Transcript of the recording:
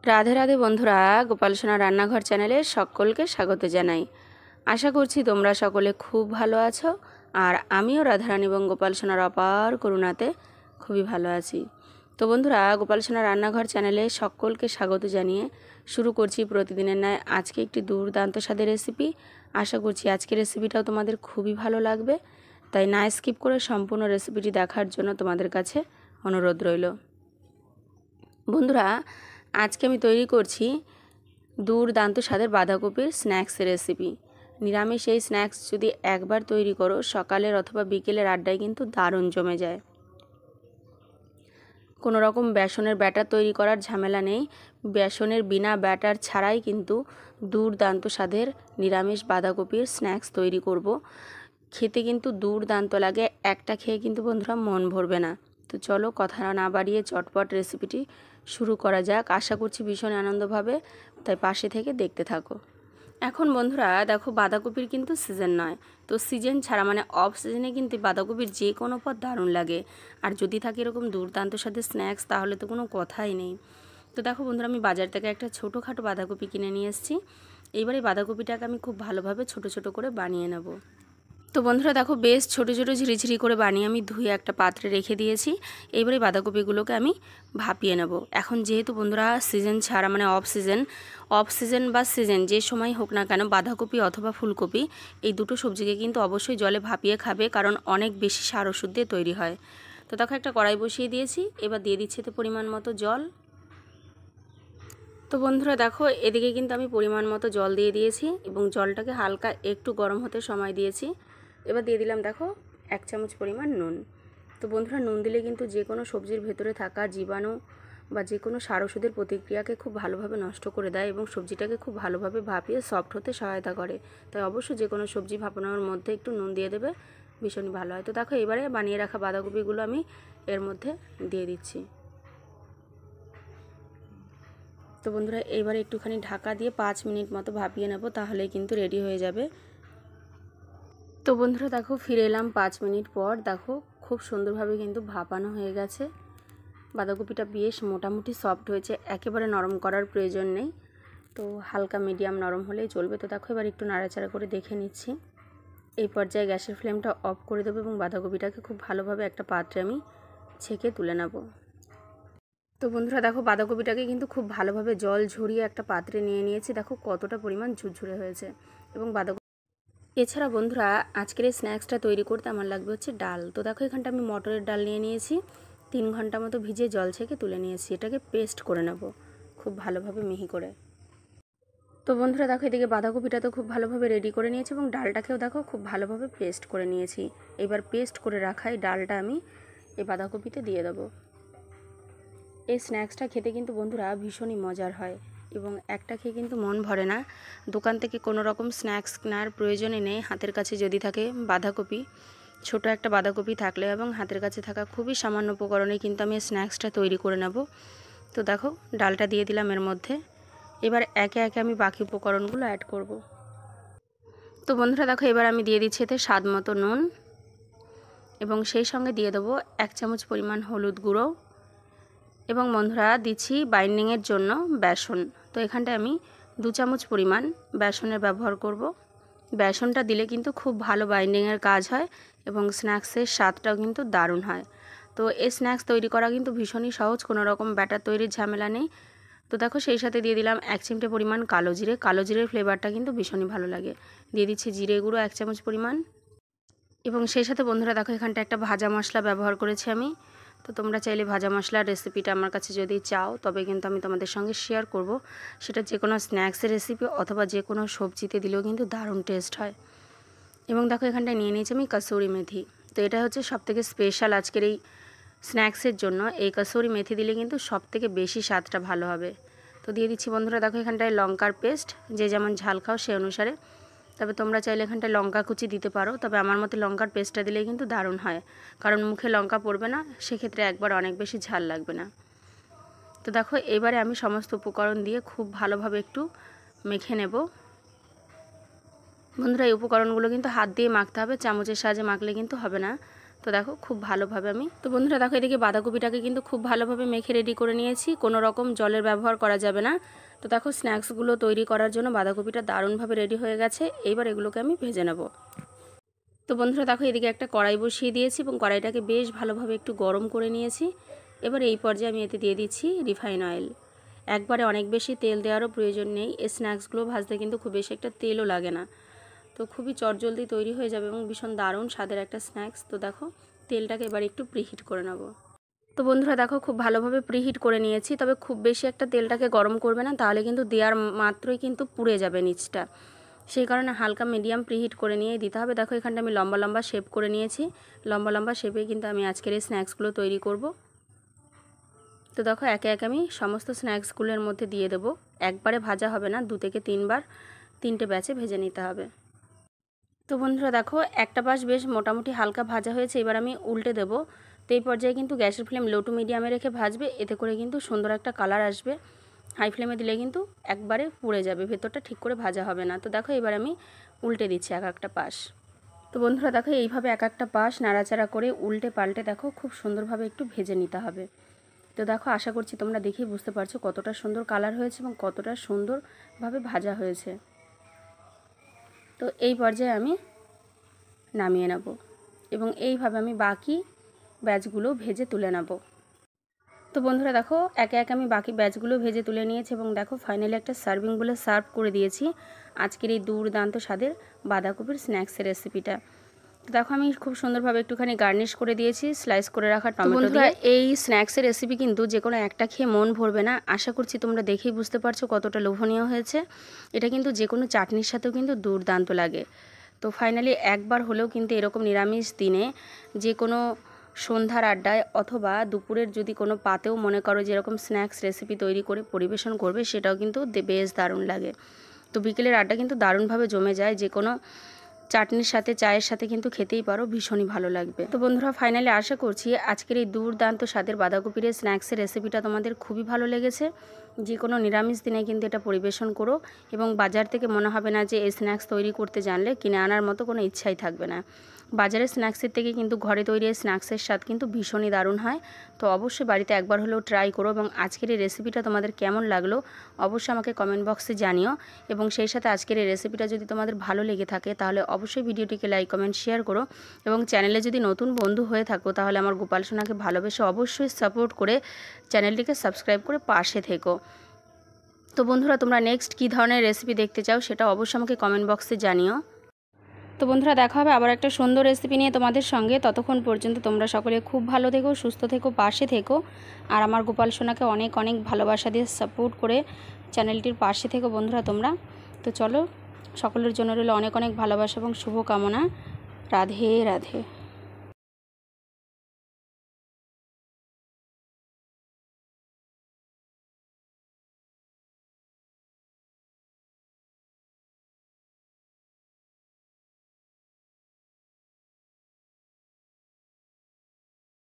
রাধে রাধে বন্ধুরা, গোপাল সোনা রান্নাঘর চ্যানেলে সকলকে স্বাগত জানাই। আশা করছি তোমরা সকলে খুব ভালো আছো, আর আমিও রাধারানী এবং গোপাল সোনার অপার করুণাতে খুবই ভালো আছি। তো বন্ধুরা, গোপাল সোনা রান্নাঘর চ্যানেলে সকলকে স্বাগত জানিয়ে শুরু করছি প্রতিদিনের ন্যায় আজকে একটি দুর্দান্ত স্বাদের রেসিপি। আশা করছি আজকের রেসিপিটাও তোমাদের খুবই ভালো লাগবে, তাই না স্কিপ করে সম্পূর্ণ রেসিপিটি দেখার জন্য তোমাদের কাছে অনুরোধ রইল। বন্ধুরা, আজকে আমি তৈরি করছি দুর্দান্ত স্বাদের বাঁধাকপির স্ন্যাক্সের রেসিপি। নিরামিষ এই স্ন্যাক্স যদি একবার তৈরি করো, সকালের অথবা বিকেলের আড্ডায় কিন্তু দারুণ জমে যায়। কোনো রকম বেসনের ব্যাটার তৈরি করার ঝামেলা নেই। বেসনের বিনা ব্যাটার ছাড়াই কিন্তু দুর্দান্ত স্বাদের নিরামিষ বাঁধাকপির স্ন্যাক্স তৈরি করব। খেতে কিন্তু দুর্দান্ত লাগে, একটা খেয়ে কিন্তু বন্ধুরা মন ভরবে না। তো চলো কথা না বাড়িয়ে চটপট রেসিপিটি শুরু করা যাক। আশা করছি ভীষণ আনন্দভাবে, তাই পাশে থেকে দেখতে থাকো। এখন বন্ধুরা দেখো, বাঁধাকপির কিন্তু সিজন নয়, তো সিজন ছাড়া মানে অফ সিজনে কিন্তু বাঁধাকপির যে কোনো পদ দারুণ লাগে। আর যদি থাকে এরকম দুর্দান্ত স্বাদের স্ন্যাক্স, তাহলে তো কোনো কথাই নেই। তো দেখো বন্ধুরা, আমি বাজার থেকে একটা ছোটোখাটো বাঁধাকপি কিনে নিয়ে এসেছি। এইবারে বাঁধাকপিটাকে আমি খুব ভালোভাবে ছোট ছোট করে বানিয়ে নেব। তো বন্ধুরা দেখো, বেশ ছোটো ছোটো ঝিরিঝিরি করে বানিয়ে আমি ধুয়ে একটা পাত্রে রেখে দিয়েছি। এইবারে বাঁধাকপিগুলোকে আমি ভাপিয়ে নেব। এখন যেহেতু বন্ধুরা সিজন ছাড়া মানে অফ সিজন বা সিজন যে সময় হোক না কেন, বাঁধাকপি অথবা ফুলকপি এই দুটো সবজিকে কিন্তু অবশ্যই জলে ভাপিয়ে খাবে, কারণ অনেক বেশি সার ওষুধ দিয়ে তৈরি হয়। তো দেখো, একটা কড়াই বসিয়ে দিয়েছি, এবার দিয়ে দিচ্ছি এতে পরিমাণ মতো জল। তো বন্ধুরা দেখো, এদিকে কিন্তু আমি পরিমাণ মতো জল দিয়ে দিয়েছি এবং জলটাকে হালকা একটু গরম হতে সময় দিয়েছি। এবার দিয়ে দিলাম দেখো 1 চামচ পরিমাণ নুন। তো বন্ধুরা, নুন দিলে কিন্তু যে কোনো সবজির ভেতরে থাকা জীবাণু বা যে কোনো সার ওষুধের প্রতিক্রিয়াকে খুব ভালোভাবে নষ্ট করে দেয় এবং সবজিটাকে খুব ভালোভাবে ভাপিয়ে সফট হতে সহায়তা করে। তাই অবশ্যই যে কোনো সবজি ভাপানোর মধ্যে একটু নুন দিয়ে দেবে, ভীষণই ভালো হয়। তো দেখো, এবারে বানিয়ে রাখা বাঁধাকপিগুলো আমি এর মধ্যে দিয়ে দিচ্ছি। তো বন্ধুরা, এইবারে একটুখানি ঢাকা দিয়ে 5 মিনিট মতো ভাপিয়ে নেব, তাহলেই কিন্তু রেডি হয়ে যাবে। তো বন্ধুরা দেখো, ফিরে এলাম 5 মিনিট পর। দেখো খুব সুন্দরভাবে কিন্তু ভাপানো হয়ে গেছে। বাঁধাকপিটা বেশ মোটামুটি সফট হয়েছে, একেবারে নরম করার প্রয়োজন নেই, তো হালকা মিডিয়াম নরম হলেই চলবে। তো দেখো, এবার একটু নাড়াচাড়া করে দেখে নিচ্ছি। এই পর্যায়ে গ্যাসের ফ্লেমটা অফ করে দেবো এবং বাঁধাকপিটাকে খুব ভালোভাবে একটা পাত্রে আমি ছেঁকে তুলে নেব। তো বন্ধুরা দেখো, বাঁধাকপিটাকে কিন্তু খুব ভালোভাবে জল ঝরিয়ে একটা পাত্রে নিয়ে নিয়েছি। দেখো কতটা পরিমাণ ঝুরঝুরে হয়েছে। এবং এছাড়া বন্ধুরা, আজকের এই স্ন্যাক্সটা তৈরি করতে আমার লাগবে হচ্ছে ডাল। তো দেখো, এখানটা আমি মটরের ডাল নিয়ে নিয়েছি, 3 ঘন্টা মতো ভিজিয়ে জল ছেঁকে তুলে নিয়েছি। এটাকে পেস্ট করে নেব খুব ভালোভাবে মিহি করে। তো বন্ধুরা দেখো, এদিকে বাঁধাকপিটা তো খুব ভালোভাবে রেডি করে নিয়েছি এবং ডালটাকেও দেখো খুব ভালোভাবে পেস্ট করে নিয়েছি। এবার পেস্ট করে রাখা এই ডালটা আমি এই বাঁধাকপিতে দিয়ে দেবো। এই স্ন্যাক্সটা খেতে কিন্তু বন্ধুরা ভীষণই মজার হয় এবং একটা খেয়ে কিন্তু মন ভরে না। দোকান থেকে কোনো রকম স্ন্যাক্স কেনার প্রয়োজনই নেই। হাতের কাছে যদি থাকে বাঁধাকপি, ছোট একটা বাঁধাকপি থাকলে এবং হাতের কাছে থাকা খুবই সামান্য উপকরণে কিন্তু আমি স্ন্যাক্সটা তৈরি করে নেব। তো দেখো, ডালটা দিয়ে দিলাম এর মধ্যে। এবার একে একে আমি বাকি উপকরণগুলো অ্যাড করব। তো বন্ধুরা দেখো, এবার আমি দিয়ে দিচ্ছি এতে স্বাদ মতো নুন এবং সেই সঙ্গে দিয়ে দেবো 1 চামচ পরিমাণ হলুদ গুঁড়ো এবং বন্ধুরা দিচ্ছি বাইন্ডিংয়ের জন্য বেসন। তো এখানটায় আমি 2 চামচ পরিমাণ বেসনের ব্যবহার করব। বেসনটা দিলে কিন্তু খুব ভালো বাইন্ডিংয়ের কাজ হয় এবং স্ন্যাক্সের স্বাদটাও কিন্তু দারুণ হয়। তো এই স্ন্যাক্স তৈরি করা কিন্তু ভীষণই সহজ, কোনো রকম ব্যাটার তৈরির ঝামেলা নেই। তো দেখো, সেই সাথে দিয়ে দিলাম 1 চিমটে পরিমাণ কালো জিরে। কালো জিরের ফ্লেভারটা কিন্তু ভীষণই ভালো লাগে। দিয়ে দিচ্ছি জিরে গুঁড়ো 1 চামচ পরিমাণ এবং সেই সাথে বন্ধুরা দেখো, এখানটা একটা ভাজা মশলা ব্যবহার করেছি আমি। তো তোমরা চাইলে ভাজা মশলার রেসিপিটা আমার কাছে যদি চাও, তবে কিন্তু আমি তোমাদের সঙ্গে শেয়ার করব। সেটা যে কোনো স্ন্যাক্সের রেসিপি অথবা যে কোনো সবজিতে দিলেও কিন্তু দারুণ টেস্ট হয়। এবং দেখো, এখানটায় নিয়ে নিয়েছি আমি কসুরি মেথি। তো এটা হচ্ছে সবথেকে স্পেশাল আজকের এই স্ন্যাক্সের জন্য। এই কসুরি মেথি দিলে কিন্তু সবথেকে বেশি স্বাদটা ভালো হবে। তো দিয়ে দিচ্ছি বন্ধুরা দেখো, এখানটায় লঙ্কার পেস্ট, যে যেমন ঝাল খাও সে অনুসারে। তবে তোমরা চাইলে এখানটায় লঙ্কা কুচি দিতে পারো, তবে আমার মতে লঙ্কার পেস্টটা দিলেই কিন্তু দারুণ হয়, কারণ মুখে লঙ্কা পড়বে না, সেক্ষেত্রে একবার অনেক বেশি ঝাল লাগবে না। তো দেখো, এবারে আমি সমস্ত উপকরণ দিয়ে খুব ভালোভাবে একটু মেখে নেব। বন্ধুরা, এই উপকরণগুলো কিন্তু হাত দিয়ে মাখতে হবে, চামচের সাহায্যে মাখলে কিন্তু হবে না। তো দেখো খুব ভালোভাবে আমি, তো বন্ধুরা দেখো এদিকে বাঁধাকপিটাকে কিন্তু খুব ভালোভাবে মেখে রেডি করে নিয়েছি, কোনো রকম জলের ব্যবহার করা যাবে না। তো দেখো স্ন্যাক্সগুলো তৈরি করার জন্য বাঁধাকপিটা দারুণভাবে রেডি হয়ে গেছে। এইবার এগুলোকে আমি ভেজে নেব। তো বন্ধুরা দেখো এদিকে একটা কড়াই বসিয়ে দিয়েছি এবং কড়াইটাকে বেশ ভালোভাবে একটু গরম করে নিয়েছি। এবার এই পর্যায়ে আমি এতে দিয়ে দিচ্ছি রিফাইন অয়েল। একবারে অনেক বেশি তেল দেওয়ারও প্রয়োজন নেই, এই স্ন্যাক্সগুলো ভাজতে কিন্তু খুব বেশি একটা তেলও লাগে না, তো খুবই চটজলদি তৈরি হয়ে যাবে এবং ভীষণ দারুণ স্বাদের একটা স্ন্যাক্স। তো দেখো তেলটাকে এবার একটু প্রিহিট করে নেব। তো বন্ধুরা দেখো খুব ভালোভাবে প্রিহিট করে নিয়েছি, তবে খুব বেশি একটা তেলটাকে গরম করবে না, তাহলে কিন্তু দেওয়ার মাত্রই কিন্তু পুড়ে যাবে নিচটা, সেই কারণে হালকা মিডিয়াম প্রিহিট করে নিয়ে দিতে হবে। দেখো এখানটা আমি লম্বা লম্বা শেপ করে নিয়েছি, লম্বা লম্বা শেপে কিন্তু আমি আজকের এই স্ন্যাক্সগুলো তৈরি করব। তো দেখো একে একে আমি সমস্ত স্ন্যাক্সগুলোর মধ্যে দিয়ে দেবো। একবারে ভাজা হবে না, 2 থেকে 3 বার 3টে ব্যাচে ভেজে নিতে হবে। তো বন্ধুরা দেখো একটা পাশ বেশ মোটামুটি হালকা ভাজা হয়েছে, এবার আমি উল্টে দেবো। তো এই পর্যায়ে কিন্তু গ্যাসের ফ্লেম লো টু মিডিয়ামে রেখে ভাজবে, এতে করে কিন্তু সুন্দর একটা কালার আসবে। হাই ফ্লেমে দিলে কিন্তু একবারে পুড়ে যাবে, ভেতরটা ঠিক করে ভাজা হবে না। তো দেখো এবার আমি উল্টে দিচ্ছি এক একটা পাশ। তো বন্ধুরা দেখো এইভাবে এক একটা পাশ নাড়াচাড়া করে উল্টে পাল্টে দেখো খুব সুন্দরভাবে একটু ভেজে নিতে হবে। তো দেখো আশা করছি তোমরা দেখেই বুঝতে পারছো কতটা সুন্দর কালার হয়েছে এবং কতটা সুন্দরভাবে ভাজা হয়েছে। তো এই পর্যায়ে আমি নামিয়ে নেব এবং এইভাবে আমি বাকি ব্যাচগুলো ভেজে তুলে নেব। তো বন্ধুরা দেখো একে একে আমি বাকি ব্যাচগুলো ভেজে তুলে নিয়েছি এবং দেখো ফাইনালি একটা সার্ভিং বলে সার্ভ করে দিয়েছি আজকের এই দুর্দান্ত স্বাদের বাঁধাকপির স্ন্যাক্সের রেসিপিটা। তো দেখো আমি খুব সুন্দরভাবে একটুখানি গার্নিশ করে দিয়েছি স্লাইস করে রাখা টমেটো দিয়ে। এই স্ন্যাক্সের রেসিপি কিন্তু যে কোনো একটা খেয়ে মন ভরবে না, আশা করছি তোমরা দেখেই বুঝতে পারছো কতটা লোভনীয় হয়েছে। এটা কিন্তু যে কোনো চাটনির সাথেও কিন্তু দুর্দান্ত লাগে। তো ফাইনালি একবার হলেও কিন্তু এরকম নিরামিষ দিনে যে কোনো সন্ধ্যার আড্ডায় অথবা দুপুরের যদি কোনো পাতেও মনে করো যে এরকম স্ন্যাক্স রেসিপি তৈরি করে পরিবেশন করবে, সেটাও কিন্তু বেশ দারুণ লাগে। তো বিকেলের আড্ডা কিন্তু দারুণভাবে জমে যায়, যে কোনো চাটনির সাথে চায়ের সাথে কিন্তু খেতেই পারো, ভীষণই ভালো লাগবে। তো বন্ধুরা ফাইনালি আশা করছি আজকের এই দুর্দান্ত স্বাদের বাঁধাকপির স্ন্যাক্সের রেসিপিটা তোমাদের খুবই ভালো লেগেছে। যে কোনো নিরামিষ দিনে কিন্তু এটা পরিবেশন করো এবং বাজার থেকে মনে হবে না যে এই স্ন্যাক্স তৈরি করতে জানলে কিনে আনার মতো কোনো ইচ্ছাই থাকবে না। বাজারের স্ন্যাক্সের থেকে কিন্তু ঘরে তৈরি স্ন্যাক্সের স্বাদ কিন্তু ভীষণই দারুণ হয়। তো অবশ্যই বাড়িতে একবার হলেও ট্রাই করো এবং আজকের এই রেসিপিটা তোমাদের কেমন লাগলো অবশ্যই আমাকে কমেন্ট বক্সে জানিও। এবং সেই সাথে আজকের এই রেসিপিটা যদি তোমাদের ভালো লেগে থাকে তাহলে অবশ্যই ভিডিওটিকে লাইক কমেন্ট শেয়ার করো এবং চ্যানেলে যদি নতুন বন্ধু হয়ে থাকো তাহলে আমার গোপাল সোনাকে ভালোবেসে অবশ্যই সাপোর্ট করে চ্যানেলটিকে সাবস্ক্রাইব করে পাশে থেকো। তো বন্ধুরা তোমরা নেক্সট কী ধরনের রেসিপি দেখতে চাও সেটা অবশ্যই আমাকে কমেন্ট বক্সে জানিও। তো বন্ধুরা দেখা হবে আবার একটা সুন্দর রেসিপি নিয়ে তোমাদের সঙ্গে। ততক্ষণ পর্যন্ত তোমরা সকলে খুব ভালো থেকো, সুস্থ থেকো, পাশে থেকো আর আমার গোপাল সোনাকে অনেক অনেক ভালোবাসা দিয়ে সাপোর্ট করে চ্যানেলটির পাশে থেকো বন্ধুরা তোমরা। তো চলো সকলের জন্য রইল অনেক অনেক ভালোবাসা এবং শুভকামনা। রাধে রাধে।